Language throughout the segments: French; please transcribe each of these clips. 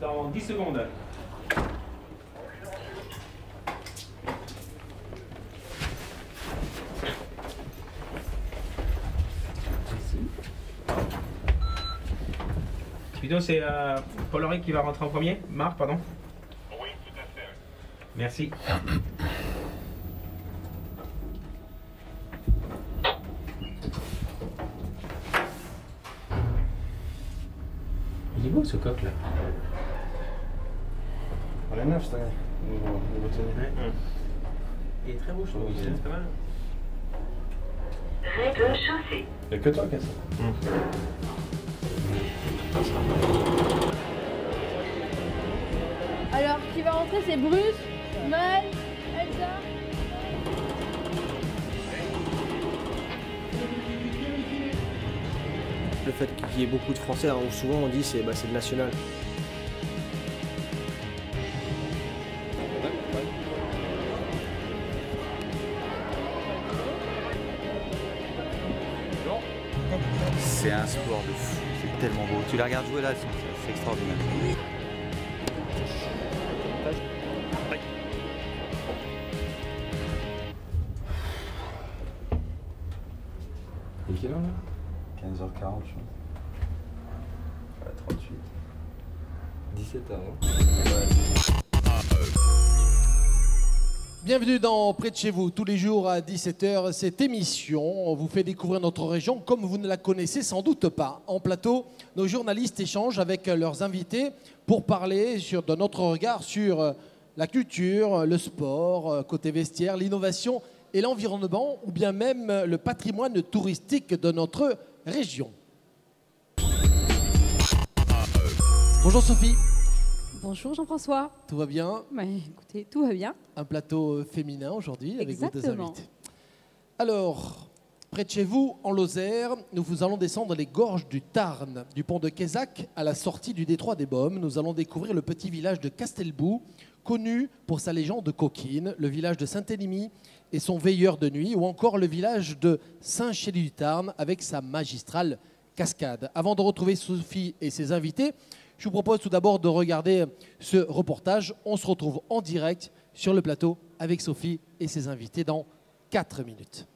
dans 10 secondes. Plutôt c'est Paul-Henri qui va rentrer en premier. Marc, pardon. Oui, tout à fait. Merci. Il est beau ce coq là. On est neuf cette année. Niveau tenue. Ouais. Il est très beau, je trouve. C'est pas mal. Règle chaussée. Il n'y a que toi qui as ça. Alors, qui va rentrer, c'est Bruce, Mal, Elsa. Le fait qu'il y ait beaucoup de Français, alors souvent on dit c'est le national. C'est un sport de fou, c'est tellement beau. Tu les regardes jouer là, c'est extraordinaire. Il est quelle heure là 15h40 je crois. 38. 17h. Bienvenue dans Près de chez vous, tous les jours à 17h, cette émission vous fait découvrir notre région comme vous ne la connaissez sans doute pas. En plateau, nos journalistes échangent avec leurs invités pour parler de notre regard sur la culture, le sport, côté vestiaire, l'innovation et l'environnement, ou bien même le patrimoine touristique de notre région. Bonjour Sophie. Bonjour Jean-François. Tout va bien? Écoutez, tout va bien. Un plateau féminin aujourd'hui avec vos deux Exactement. invités. Alors, près de chez vous, en Lozère, nous allons descendre les gorges du Tarn, du pont de Quézac à la sortie du détroit des Baumes. Nous allons découvrir le petit village de Castelbou, connu pour sa légende coquine, le village de Saint-Élimie et son veilleur de nuit, ou encore le village de Saint-Chély-du-Tarn avec sa magistrale cascade. Avant de retrouver Sophie et ses invités, je vous propose tout d'abord de regarder ce reportage. On se retrouve en direct sur le plateau avec Sophie et ses invités dans 4 minutes.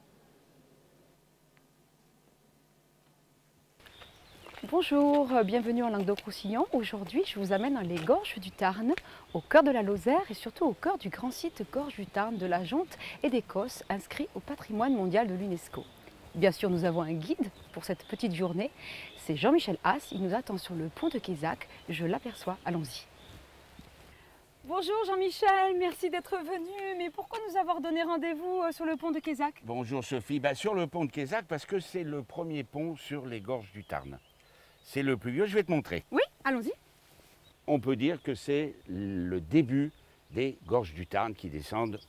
Bonjour, bienvenue en Languedoc-Roussillon. Aujourd'hui, je vous amène dans les gorges du Tarn, au cœur de la Lozère et surtout au cœur du grand site Gorges du Tarn de la Jonte et des Cosses, inscrit au patrimoine mondial de l'UNESCO. Bien sûr, nous avons un guide pour cette petite journée. C'est Jean-Michel Haas, il nous attend sur le pont de Quézac. Je l'aperçois, allons-y. Bonjour Jean-Michel, merci d'être venu. Mais pourquoi nous avoir donné rendez-vous sur le pont de Quézac? Bonjour Sophie, sur le pont de Quézac parce que c'est le premier pont sur les gorges du Tarn. C'est le plus vieux, je vais te montrer. Oui, allons-y. On peut dire que c'est le début des gorges du Tarn qui descendent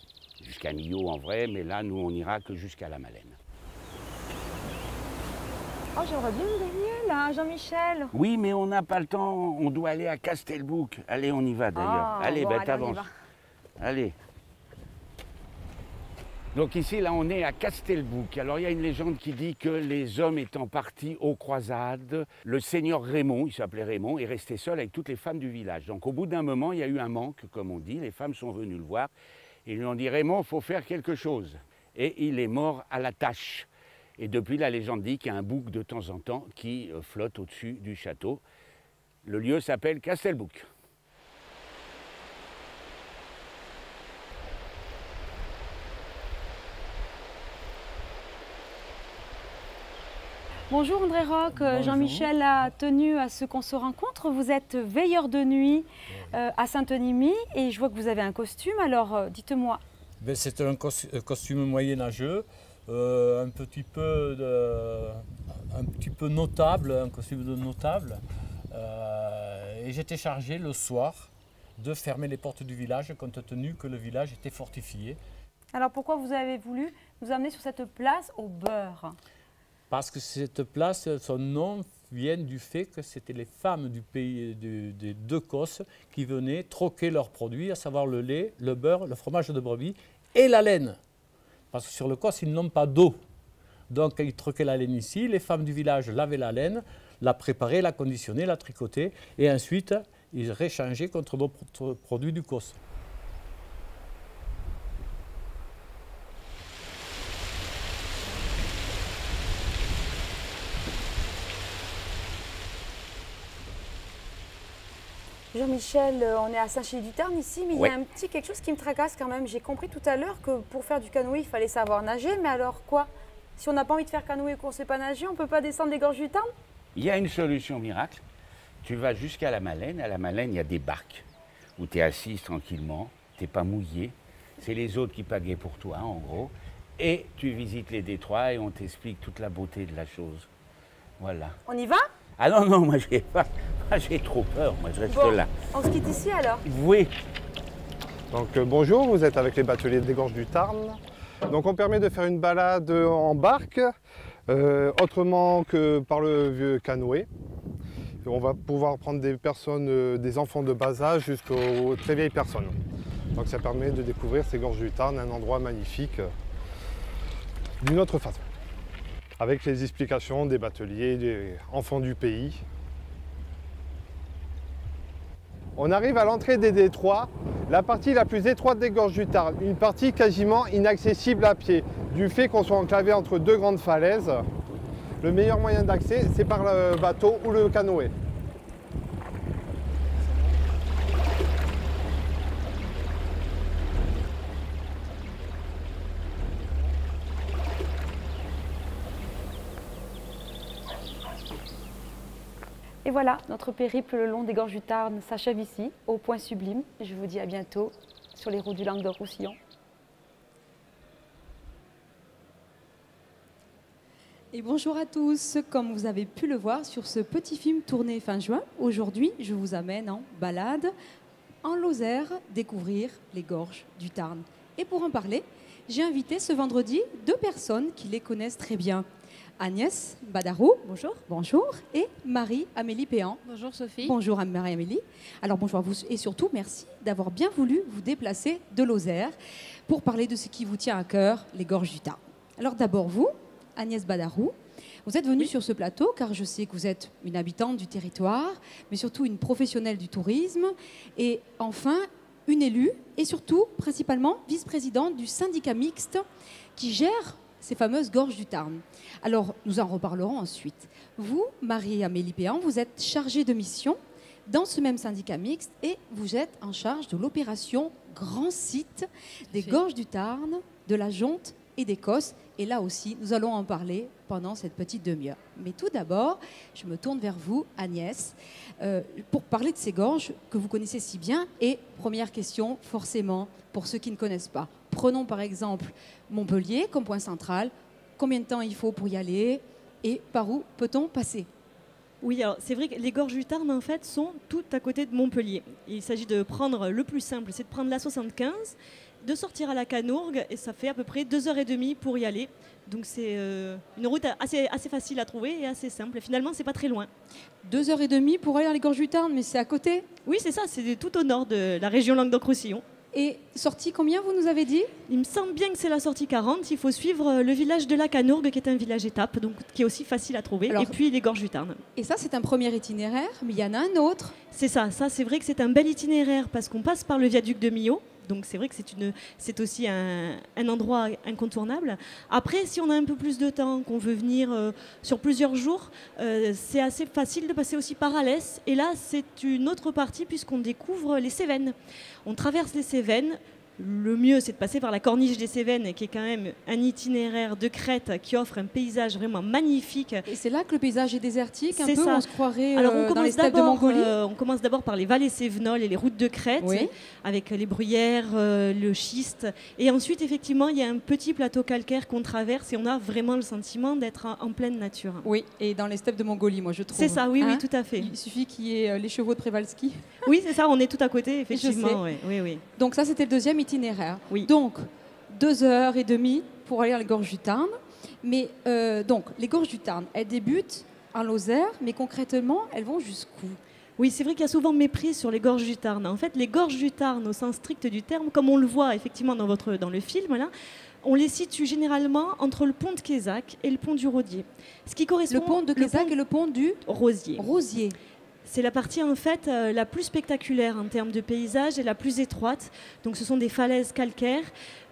jusqu'à Millau en vrai, mais là nous on n'ira que jusqu'à la Malène. Oh, j'aimerais bien me baigner là, Jean-Michel. Oui, mais on n'a pas le temps, on doit aller à Castelbouc. Allez, on y va d'ailleurs. Allez, bon, t'avances. Allez. Donc ici, là, on est à Castelbouc. Alors, il y a une légende qui dit que les hommes étant partis aux croisades, le seigneur Raymond, il s'appelait Raymond, est resté seul avec toutes les femmes du village. Donc, au bout d'un moment, il y a eu un manque, comme on dit. Les femmes sont venues le voir et lui ont dit « Raymond, il faut faire quelque chose ». Et il est mort à la tâche. Et depuis, la légende dit qu'il y a un bouc de temps en temps qui flotte au-dessus du château. Le lieu s'appelle Castelbouc. Bonjour André Roch, Jean-Michel a tenu à ce qu'on se rencontre. Vous êtes veilleur de nuit à Saint-Élimie et je vois que vous avez un costume, alors dites-moi. C'est un costume moyenâgeux. Un petit peu notable, un costume de notable. Et j'étais chargé le soir de fermer les portes du village compte tenu que le village était fortifié. Alors pourquoi vous avez voulu nous amener sur cette place au beurre? Parce que cette place, son nom vient du fait que c'était les femmes du pays des deux Cosses qui venaient troquer leurs produits, à savoir le lait, le beurre, le fromage de brebis et la laine. Parce que sur le Cosse, ils n'ont pas d'eau. Donc, ils troquaient la laine ici. Les femmes du village lavaient la laine, la préparaient, la conditionnaient, la tricotaient. Et ensuite, ils réchangeaient contre d'autres produits du COS. Jean-Michel, on est à Saint-Chély-du-Tarn ici, mais il y Ouais. a un petit quelque chose qui me tracasse quand même. J'ai compris tout à l'heure que pour faire du canoë, il fallait savoir nager, mais alors quoi? Si on n'a pas envie de faire canoë et qu'on ne sait pas nager, on ne peut pas descendre les gorges du Tarn? Il y a une solution miracle. Tu vas jusqu'à la Malène. À la Malène, il y a des barques où tu es assise tranquillement, tu n'es pas mouillé. C'est les autres qui pagaient pour toi, en gros. Et tu visites les détroits et on t'explique toute la beauté de la chose. Voilà. On y va? Ah non, non, moi j'ai trop peur, moi je reste Bon, là. on se quitte ici alors? Oui. Donc bonjour, vous êtes avec les bateliers des Gorges du Tarn. Donc on permet de faire une balade en barque, autrement que par le vieux canoë. Et on va pouvoir prendre des personnes, des enfants de bas âge jusqu'aux très vieilles personnes. Donc ça permet de découvrir ces Gorges du Tarn, un endroit magnifique d'une autre façon. Avec les explications des bateliers, des enfants du pays. On arrive à l'entrée des détroits, la partie la plus étroite des Gorges du Tarn, une partie quasiment inaccessible à pied, du fait qu'on soit enclavé entre deux grandes falaises. Le meilleur moyen d'accès, c'est par le bateau ou le canoë. Et voilà, notre périple le long des gorges du Tarn s'achève ici, au point sublime. Je vous dis à bientôt sur les routes du Languedoc-Roussillon. Et bonjour à tous, comme vous avez pu le voir sur ce petit film tourné fin juin, aujourd'hui je vous amène en balade en Lozère découvrir les gorges du Tarn. Et pour en parler, j'ai invité ce vendredi deux personnes qui les connaissent très bien. Agnès Badarou, bonjour. Bonjour. Et Marie-Amélie Péan. Bonjour Sophie. Bonjour à Marie-Amélie. Alors bonjour à vous et surtout merci d'avoir bien voulu vous déplacer de Lozère pour parler de ce qui vous tient à cœur, les gorges du Tarn. Alors d'abord vous, Agnès Badarou, vous êtes venue sur ce plateau car je sais que vous êtes une habitante du territoire, mais surtout une professionnelle du tourisme et enfin une élue et surtout principalement vice-présidente du syndicat mixte qui gère ces fameuses gorges du Tarn. Alors, nous en reparlerons ensuite. Vous, Marie-Amélie Péan, vous êtes chargée de mission dans ce même syndicat mixte et vous êtes en charge de l'opération Grand Site des gorges du Tarn, de la Jonte et des Cosses. Et là aussi, nous allons en parler pendant cette petite demi-heure. Mais tout d'abord, je me tourne vers vous, Agnès, pour parler de ces gorges que vous connaissez si bien. Et première question, forcément, pour ceux qui ne connaissent pas. Prenons par exemple Montpellier comme point central. Combien de temps il faut pour y aller et par où peut-on passer? Oui, alors c'est vrai que les gorges du Tarn en fait sont tout à côté de Montpellier. Il s'agit de prendre le plus simple, c'est de prendre la 75, de sortir à la Canourgue et ça fait à peu près 2h30 pour y aller. Donc c'est une route assez facile à trouver et assez simple. Et finalement, c'est pas très loin. 2h30 pour aller dans les gorges du Tarn, mais c'est à côté? Oui, c'est ça, c'est tout au nord de la région Languedoc-Roussillon. Et sortie combien, vous nous avez dit? Il me semble bien que c'est la sortie 40. Il faut suivre le village de la Canourgue, qui est un village étape, donc qui est aussi facile à trouver. Alors, et puis les gorges du Tarn. Et ça, c'est un premier itinéraire, mais il y en a un autre. C'est ça, c'est vrai que c'est un bel itinéraire parce qu'on passe par le viaduc de Millau. Donc c'est vrai que c'est aussi un endroit incontournable. Après, si on a un peu plus de temps, qu'on veut venir sur plusieurs jours, c'est assez facile de passer aussi par Alès. Et là, c'est une autre partie puisqu'on découvre les Cévennes. On traverse les Cévennes. Le mieux, c'est de passer par la corniche des Cévennes, qui est quand même un itinéraire de crête qui offre un paysage vraiment magnifique. Et c'est là que le paysage est désertique, un C'est peu, ça. on se croirait Alors, dans les steppes de Mongolie. On commence d'abord par les vallées cévenoles et les routes de crête, Oui. avec les bruyères, le schiste. Et ensuite, effectivement, il y a un petit plateau calcaire qu'on traverse et on a vraiment le sentiment d'être en pleine nature. Oui, et dans les steppes de Mongolie, moi je trouve. C'est ça, oui, Hein? tout à fait. Il suffit qu'il y ait les chevaux de Przewalski. Oui, c'est ça, on est tout à côté, effectivement. sais. Oui, oui, oui. Donc ça, c'était le deuxième itinéraire. Oui. Donc, 2h30 pour aller dans les gorges du Tarn. Mais donc, les gorges du Tarn, elles débutent en Lozère, mais concrètement, elles vont jusqu'où? Oui, c'est vrai qu'il y a souvent mépris sur les gorges du Tarn. En fait, les gorges du Tarn, au sens strict du terme, comme on le voit effectivement dans le film, là, on les situe généralement entre le pont de Quézac et le pont du Rodier. Ce qui correspond Le pont de Quézac et le pont du Rosier. Rosier. C'est la partie en fait la plus spectaculaire en termes de paysage et la plus étroite. Donc ce sont des falaises calcaires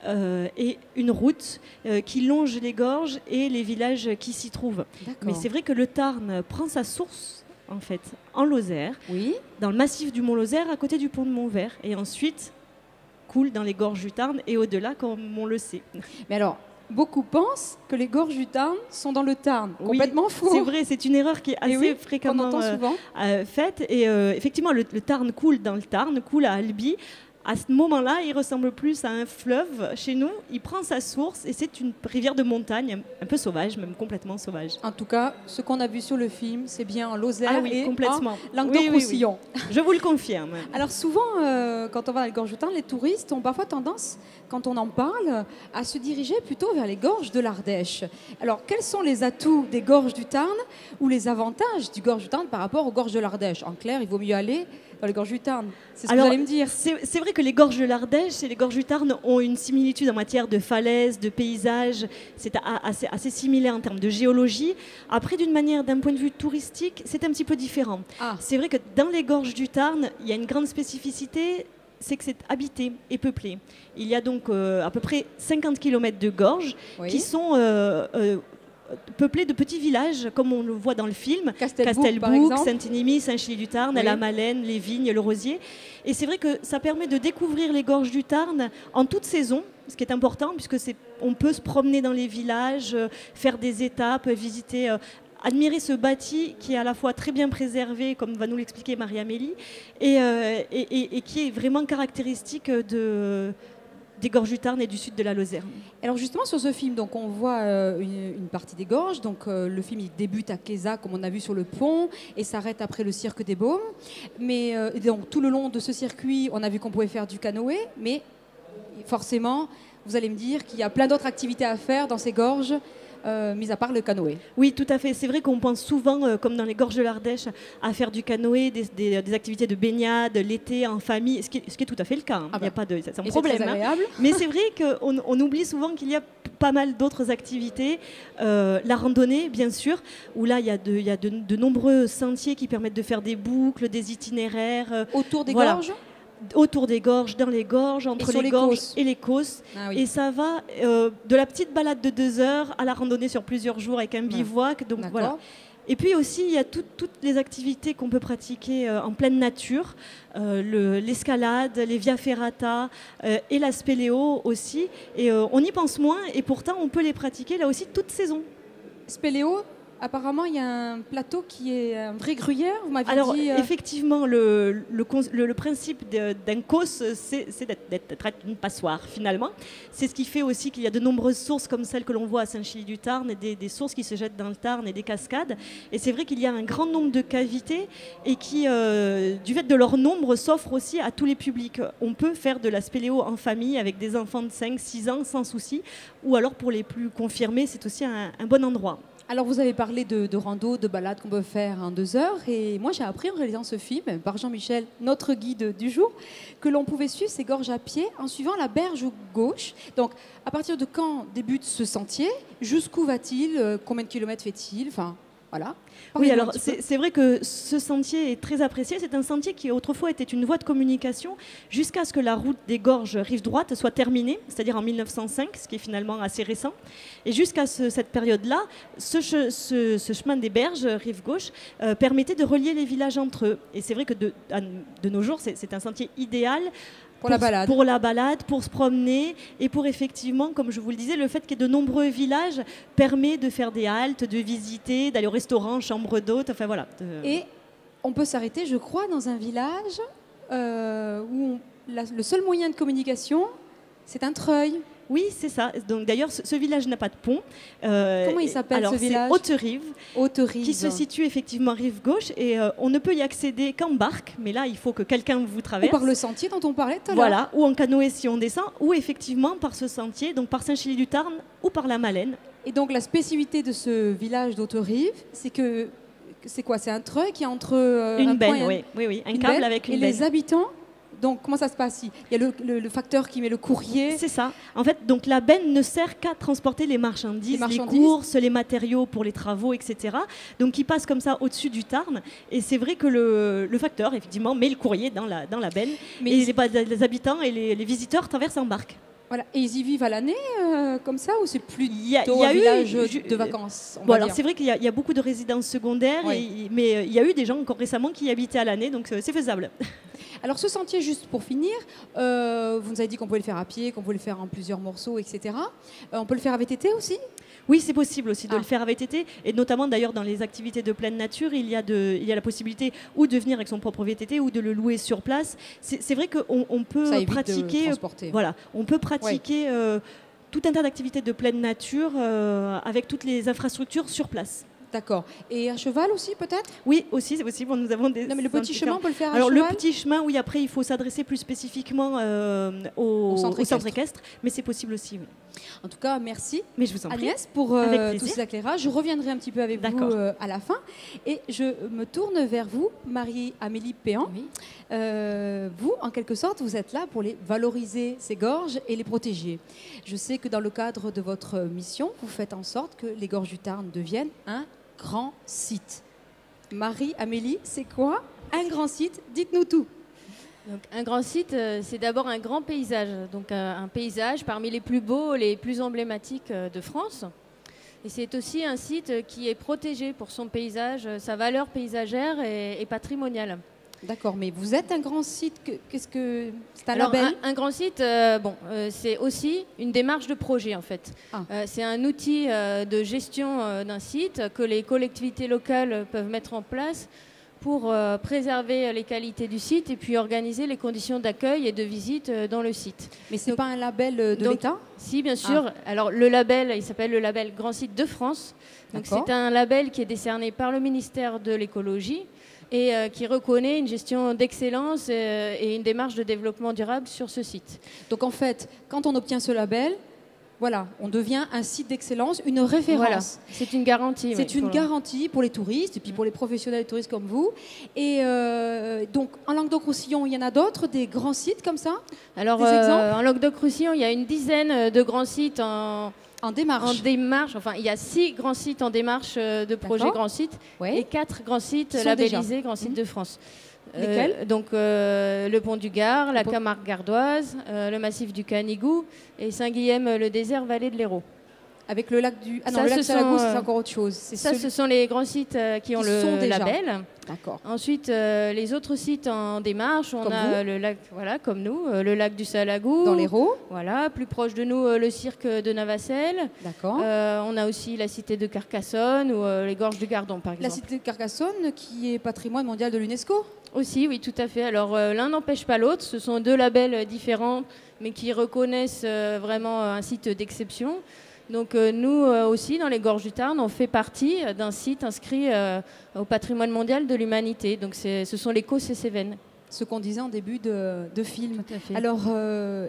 et une route qui longe les gorges et les villages qui s'y trouvent. Mais c'est vrai que le Tarn prend sa source en fait en Lozère, dans le massif du Mont Lozère à côté du pont de Montvert, et ensuite coule dans les gorges du Tarn et au-delà comme on le sait. Mais alors, beaucoup pensent que les gorges du Tarn sont dans le Tarn. Complètement faux. C'est vrai, c'est une erreur qui est assez fréquemment faite. Et effectivement, le Tarn coule dans le Tarn, coule à Albi. À ce moment-là, il ressemble plus à un fleuve chez nous. Il prend sa source et c'est une rivière de montagne, un peu sauvage, même complètement sauvage. En tout cas, ce qu'on a vu sur le film, c'est bien en Lozère et complètement. en Languedoc-Roussillon. Je vous le confirme. Alors souvent, quand on va dans les gorges du Tarn, les touristes ont parfois tendance, quand on en parle, à se diriger plutôt vers les gorges de l'Ardèche. Alors, quels sont les atouts des gorges du Tarn ou les avantages du gorge du Tarn par rapport aux gorges de l'Ardèche? En clair, il vaut mieux aller dans les gorges du Tarn. C'est ce que vous allez me dire. C'est vrai que les gorges de l'Ardèche et les gorges du Tarn ont une similitude en matière de falaises, de paysages. C'est assez similaire en termes de géologie. Après, d'un point de vue touristique, c'est un petit peu différent. C'est vrai que dans les gorges du Tarn, il y a une grande spécificité, c'est que c'est habité et peuplé. Il y a donc à peu près 50 km de gorges qui sont peuplés de petits villages, comme on le voit dans le film. Castelbouc, Saint-Énimie, Saint-Chili-du-Tarn, la Malène, les Vignes, le Rosier. Et c'est vrai que ça permet de découvrir les gorges du Tarn en toute saison, ce qui est important, puisque on peut se promener dans les villages, faire des étapes, visiter... admirer ce bâti qui est à la fois très bien préservé, comme va nous l'expliquer Marie-Amélie, et qui est vraiment caractéristique des gorges du Tarn et du sud de la Lozère. Alors justement sur ce film, donc on voit une partie des gorges. Donc le film il débute à Quézac, comme on a vu sur le pont, et s'arrête après le cirque des Baumes. Mais donc tout le long de ce circuit, on a vu qu'on pouvait faire du canoë, mais forcément, vous allez me dire qu'il y a plein d'autres activités à faire dans ces gorges. Mis à part le canoë. Oui, tout à fait. C'est vrai qu'on pense souvent, comme dans les gorges de l'Ardèche, à faire du canoë, des activités de baignade l'été en famille, ce qui est tout à fait le cas. Il n'y a pas de problème. C'est agréable. Mais c'est vrai qu'on oublie souvent qu'il y a pas mal d'autres activités. La randonnée, bien sûr, où là, il y a de nombreux sentiers qui permettent de faire des boucles, des itinéraires. Autour des gorges ? Autour des gorges, dans les gorges, entre les gorges et les causses. Et ça va de la petite balade de 2 heures à la randonnée sur plusieurs jours avec un bivouac. Donc voilà. Et puis aussi, il y a toutes les activités qu'on peut pratiquer en pleine nature. L'escalade, les via ferrata et la spéléo aussi. Et on y pense moins et pourtant on peut les pratiquer là aussi toute saison. Spéléo, apparemment, il y a un plateau qui est un vrai gruyère, vous m'avez dit. Alors, effectivement, le principe d'un causse, c'est d'être une passoire, finalement. C'est ce qui fait aussi qu'il y a de nombreuses sources comme celles que l'on voit à Saint-Chili-du-Tarn, et des sources qui se jettent dans le Tarn et des cascades. Et c'est vrai qu'il y a un grand nombre de cavités et qui, du fait de leur nombre, s'offrent aussi à tous les publics. On peut faire de la spéléo en famille avec des enfants de 5-6 ans sans souci, ou alors pour les plus confirmés, c'est aussi un bon endroit. Alors vous avez parlé de rando, de balade qu'on peut faire en 2 heures, et moi j'ai appris en réalisant ce film, par Jean-Michel, notre guide du jour, que l'on pouvait suivre ces gorges à pied en suivant la berge gauche. Donc à partir de quand débute ce sentier? Jusqu'où va-t-il? Combien de kilomètres fait-il? Enfin voilà. Oui, alors c'est vrai que ce sentier est très apprécié. C'est un sentier qui autrefois était une voie de communication jusqu'à ce que la route des gorges rive droite soit terminée, c'est-à-dire en 1905, ce qui est finalement assez récent. Et jusqu'à cette période-là, ce chemin des berges, rive gauche, permettait de relier les villages entre eux. Et c'est vrai que de nos jours, c'est un sentier idéal pour la balade, pour se promener et pour effectivement, comme je vous le disais, le fait qu'il y ait de nombreux villages permet de faire des haltes, de visiter, d'aller au restaurant, chambre d'hôte, enfin voilà. Et on peut s'arrêter, je crois, dans un village où le seul moyen de communication, c'est un treuil. Oui, c'est ça. Donc d'ailleurs, ce village n'a pas de pont. Comment il s'appelle ce village? Haute-Rive, qui se situe effectivement rive gauche, et on ne peut y accéder qu'en barque, mais là, il faut que quelqu'un vous traverse. Ou par le sentier dont on parlait tout à l'heure. Voilà, ou en canoë si on descend, ou effectivement par ce sentier, donc par Saint-Chili-du-Tarn ou par la Malène. Et donc la spécificité de ce village d'Haute-Rive, c'est que c'est quoi? C'est un treuil qui est entre une benne, oui, un câble avec une benne. Et les habitants Donc, comment ça se passe? Il y a le facteur qui met le courrier. C'est ça. En fait, donc la benne ne sert qu'à transporter les marchandises, les courses, les matériaux pour les travaux, etc. Donc, il passe comme ça au-dessus du Tarn. Et c'est vrai que le facteur, effectivement, met le courrier dans la benne. Mais et les habitants et les visiteurs traversent en barque. Voilà. Et ils y vivent à l'année comme ça, ou c'est plutôt un village de vacances? Voilà, c'est vrai qu'il y a beaucoup de résidences secondaires, mais il y a eu des gens encore récemment qui y habitaient à l'année, donc c'est faisable. Alors ce sentier, juste pour finir, vous nous avez dit qu'on pouvait le faire à pied, qu'on pouvait le faire en plusieurs morceaux, etc. On peut le faire à VTT aussi? Oui, c'est possible aussi de le faire à VTT, et notamment d'ailleurs dans les activités de pleine nature, il y a la possibilité ou de venir avec son propre VTT ou de le louer sur place. C'est vrai qu'on peut pratiquer, voilà, on peut pratiquer tout un tas d'activités de pleine nature avec toutes les infrastructures sur place. D'accord. Et à cheval aussi, peut-être? Oui, aussi, c'est possible. Nous avons des. Non, mais le petit chemin, on peut le faire à cheval? Alors, le petit chemin, oui, après, il faut s'adresser plus spécifiquement au centre équestre, mais c'est possible aussi, oui. En tout cas, merci. Mais je vous en prie. Agnès, pour tous ces éclairages. Je reviendrai un petit peu avec vous à la fin. Et je me tourne vers vous, Marie-Amélie Péan. Oui. Vous, en quelque sorte, vous êtes là pour les valoriser, ces gorges, et les protéger. Je sais que dans le cadre de votre mission, vous faites en sorte que les gorges du Tarn deviennent un grand site. Marie-Amélie, c'est quoi un grand site? Dites-nous tout. Donc, un grand site, c'est d'abord un grand paysage. Donc un paysage parmi les plus beaux, les plus emblématiques de France. Et c'est aussi un site qui est protégé pour son paysage, sa valeur paysagère et patrimoniale. D'accord, mais vous êtes un grand site, qu'est-ce que c'est un label? Un grand site, c'est aussi une démarche de projet en fait. C'est un outil de gestion d'un site que les collectivités locales peuvent mettre en place pour préserver les qualités du site et puis organiser les conditions d'accueil et de visite dans le site. Mais ce n'est pas un label de l'État? Si, bien sûr. Alors le label, il s'appelle le label Grand Site de France. Donc c'est un label qui est décerné par le ministère de l'écologie et qui reconnaît une gestion d'excellence et une démarche de développement durable sur ce site. Donc en fait, quand on obtient ce label, voilà, on devient un site d'excellence, une référence. Voilà. C'est une garantie. C'est une garantie pour les touristes et puis pour les professionnels touristes comme vous. Et donc, en Languedoc-Roussillon, il y en a d'autres, des grands sites comme ça? Alors, en Languedoc-Roussillon, il y a une dizaine de grands sites en démarche. Enfin, il y a 6 grands sites en démarche de projet Grand Site et 4 grands sites labellisés Grand Site de France. Lesquels? Donc le Pont du Gard, la Camargue gardoise, le massif du Canigou et Saint-Guilhem-le-Désert, vallée de l'Hérault. Avec le lac du... Ah non, le lac Salagou, c'est encore autre chose. Ce sont les grands sites qui ont le label. D'accord. Ensuite, les autres sites en démarche, on a le lac, voilà, comme nous, le lac du Salagou. Dans l'Hérault. Voilà, plus proche de nous, le cirque de Navacelle. D'accord. On a aussi la cité de Carcassonne ou les gorges du Gardon, par exemple. La cité de Carcassonne, qui est patrimoine mondial de l'UNESCO? Aussi, oui, tout à fait. Alors, l'un n'empêche pas l'autre. Ce sont 2 labels différents, mais qui reconnaissent vraiment un site d'exception. Donc nous aussi, dans les gorges du Tarn, on fait partie d'un site inscrit au patrimoine mondial de l'humanité. Donc ce sont les Caux-Cévennes. Ce qu'on disait en début de film. Tout à fait. Alors,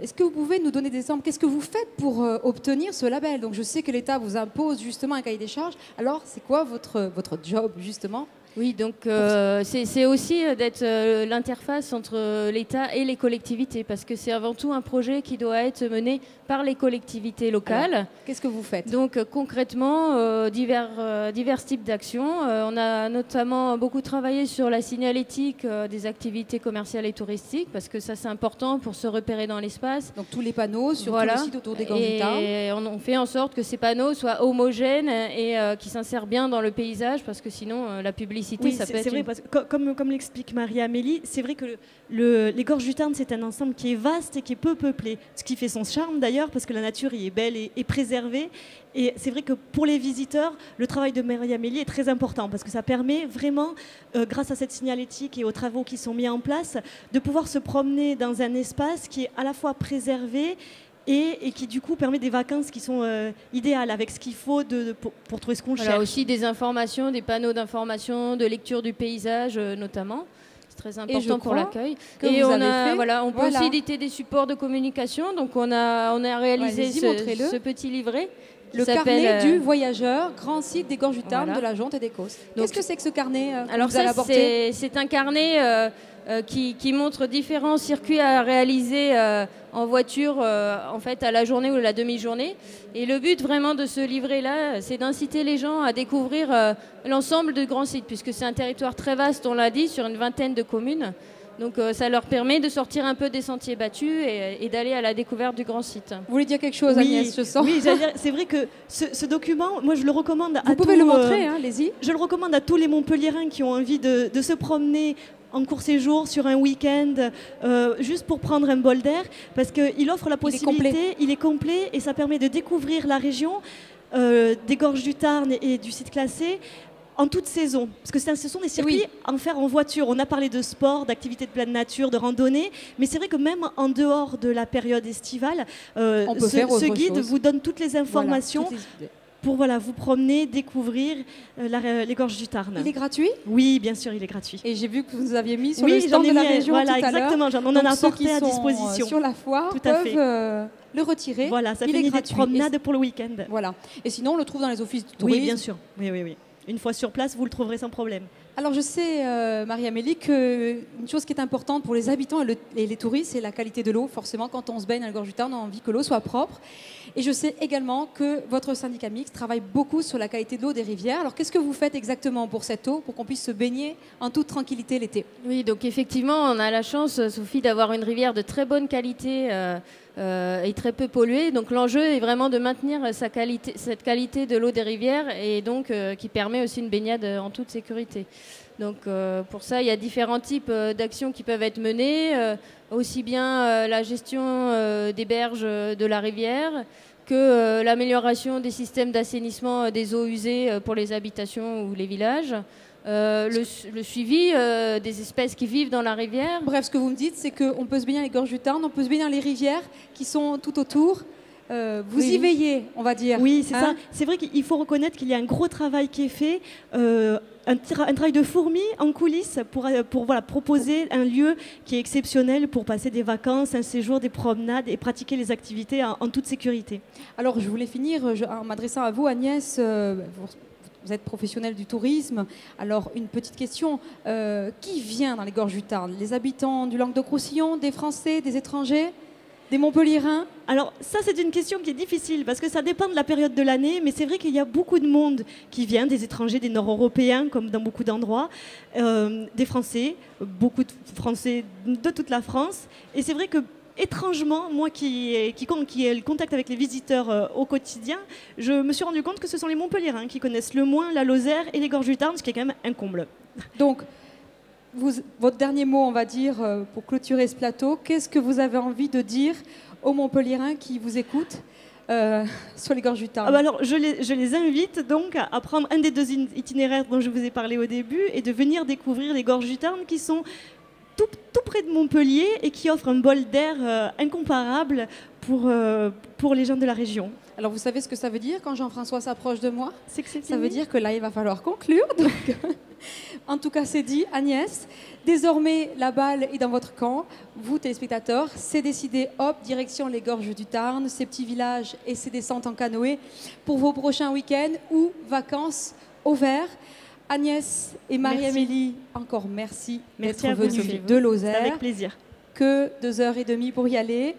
est-ce que vous pouvez nous donner des exemples? Qu'est-ce que vous faites pour obtenir ce label? Donc je sais que l'État vous impose justement un cahier des charges. Alors, c'est quoi votre job justement? Oui, donc c'est aussi d'être l'interface entre l'État et les collectivités, parce que c'est avant tout un projet qui doit être mené par les collectivités locales. Qu'est-ce que vous faites? Donc concrètement, divers types d'actions. On a notamment beaucoup travaillé sur la signalétique des activités commerciales et touristiques, parce que ça c'est important pour se repérer dans l'espace. Donc tous les panneaux sur tout le site autour des gorges du Tarn. Et on fait en sorte que ces panneaux soient homogènes et qui s'insèrent bien dans le paysage, parce que sinon la publicité... Oui, c'est vrai, parce que comme l'explique Marie-Amélie, c'est vrai que les gorges du Tarn, c'est un ensemble qui est vaste et qui est peu peuplé, ce qui fait son charme d'ailleurs, parce que la nature y est belle et préservée. Et c'est vrai que pour les visiteurs, le travail de Marie-Amélie est très important, parce que ça permet vraiment, grâce à cette signalétique et aux travaux qui sont mis en place, de pouvoir se promener dans un espace qui est à la fois préservé et qui du coup permet des vacances qui sont idéales, avec ce qu'il faut pour trouver ce qu'on cherche. Aussi des informations, des panneaux d'information, de lecture du paysage notamment. C'est très important pour l'accueil. Et on peut aussi éditer des supports de communication. Donc on a réalisé ce petit livret Le carnet du voyageur, grand site des Gorges du Tarn, de la Jonte et des Causses. Qu'est-ce que c'est que ce carnet Alors vous allez ça, apporter? c'est un carnet qui montre différents circuits à réaliser en voiture, en fait, à la journée ou à la demi-journée. Et le but vraiment de ce livret-là, c'est d'inciter les gens à découvrir l'ensemble du grand site, puisque c'est un territoire très vaste, on l'a dit, sur une vingtaine de communes. Donc ça leur permet de sortir un peu des sentiers battus et d'aller à la découverte du grand site. Vous voulez dire quelque chose, Agnès, je sens? Oui, c'est vrai que ce document, moi je le recommande à tous... Vous pouvez le montrer, allez-y. Je le recommande à tous les Montpelliérains qui ont envie de se promener en court séjour, sur un week-end, juste pour prendre un bol d'air, parce qu'il offre la possibilité, il est complet et ça permet de découvrir la région des Gorges du Tarn et du site classé en toute saison. Parce que ce sont des circuits à faire en voiture. On a parlé de sport, d'activités de pleine nature, de randonnée, mais c'est vrai que même en dehors de la période estivale, ce guide vous donne toutes les informations. Pour vous promener, découvrir les Gorges du Tarn. Il est gratuit? Oui, bien sûr, il est gratuit. Et j'ai vu que vous aviez mis sur le stand de la région tout à l'heure. Exactement, on en a apporté à disposition. Sur la foire peuvent le retirer. Voilà, ça fait une idée de promenade pour le week-end. Voilà. Et sinon, on le trouve dans les offices de tourisme. Oui, bien sûr. Oui. Une fois sur place, vous le trouverez sans problème. Alors je sais, Marie-Amélie, qu'une chose qui est importante pour les habitants et les touristes, c'est la qualité de l'eau. Forcément, quand on se baigne à la Gorge du Tarn, on a envie que l'eau soit propre. Et je sais également que votre syndicat mixte travaille beaucoup sur la qualité de l'eau des rivières. Alors qu'est-ce que vous faites exactement pour cette eau, pour qu'on puisse se baigner en toute tranquillité l'été? Oui, donc effectivement, on a la chance, Sophie, d'avoir une rivière de très bonne qualité et très peu polluée. Donc l'enjeu est vraiment de maintenir cette qualité de l'eau des rivières et donc qui permet aussi une baignade en toute sécurité. Donc pour ça, il y a différents types d'actions qui peuvent être menées, aussi bien la gestion des berges de la rivière que l'amélioration des systèmes d'assainissement des eaux usées pour les habitations ou les villages. Le suivi des espèces qui vivent dans la rivière. Bref, ce que vous me dites, c'est qu'on peut se baigner dans les Gorges du Tarn, on peut se baigner dans les rivières qui sont tout autour. Vous y veillez, on va dire. Oui, c'est ça. C'est vrai qu'il faut reconnaître qu'il y a un gros travail qui est fait, un travail de fourmi en coulisses pour proposer un lieu qui est exceptionnel pour passer des vacances, un séjour, des promenades et pratiquer les activités en toute sécurité. Alors, je voulais finir en m'adressant à vous, Agnès. Vous êtes professionnelle du tourisme. Alors, une petite question. Qui vient dans les Gorges du Tarn? Les habitants du Languedoc-Roussillon, des Français, des étrangers, des Montpelliérains? Alors ça, c'est une question qui est difficile parce que ça dépend de la période de l'année, mais c'est vrai qu'il y a beaucoup de monde qui vient, des étrangers, des Nord-Européens, comme dans beaucoup d'endroits, des Français, beaucoup de Français de toute la France. Et c'est vrai que étrangement, moi qui ai le contact avec les visiteurs au quotidien, je me suis rendu compte que ce sont les Montpelliérains qui connaissent le moins la Lozère et les Gorges du Tarn, ce qui est quand même un comble. Donc, votre dernier mot, on va dire, pour clôturer ce plateau, qu'est-ce que vous avez envie de dire aux Montpelliérains qui vous écoutent sur les Gorges du Tarn? Alors, je les invite donc à prendre un des 2 itinéraires dont je vous ai parlé au début et de venir découvrir les Gorges du Tarn qui sont tout près de Montpellier et qui offrent un bol d'air incomparable pour les gens de la région. Alors, vous savez ce que ça veut dire quand Jean-François s'approche de moi? C'est que ça veut dire que là, il va falloir conclure. Donc, en tout cas, c'est dit. Agnès, désormais, la balle est dans votre camp. Vous, téléspectateurs, c'est décidé. Hop, direction les Gorges du Tarn, ces petits villages et ces descentes en canoë pour vos prochains week-ends ou vacances au vert. Agnès et Marie-Amélie, encore merci d'être venues de Lozère. Avec plaisir. Que 2h30 pour y aller.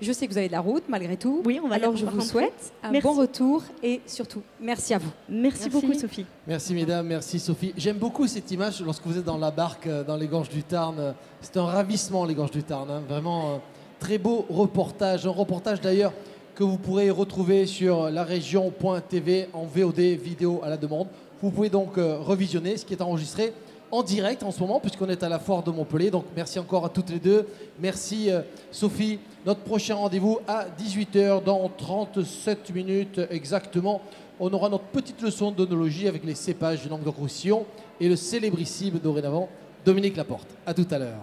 Je sais que vous avez de la route malgré tout. Oui, on va. Alors je vous souhaite un bon retour et surtout, merci à vous. Merci beaucoup, Sophie. Merci mesdames, merci Sophie. J'aime beaucoup cette image lorsque vous êtes dans la barque dans les Gorges du Tarn. C'est un ravissement les Gorges du Tarn. Hein. Vraiment très beau reportage. Un reportage d'ailleurs que vous pourrez retrouver sur larégion.tv en VOD, vidéo à la demande. Vous pouvez donc revisionner ce qui est enregistré en direct en ce moment, puisqu'on est à la foire de Montpellier. Donc merci encore à toutes les deux. Merci Sophie. Notre prochain rendez-vous à 18h, dans 37 minutes exactement. On aura notre petite leçon d'œnologie avec les cépages du Languedoc-Roussillon et le célébrissime dorénavant Dominique Laporte. À tout à l'heure.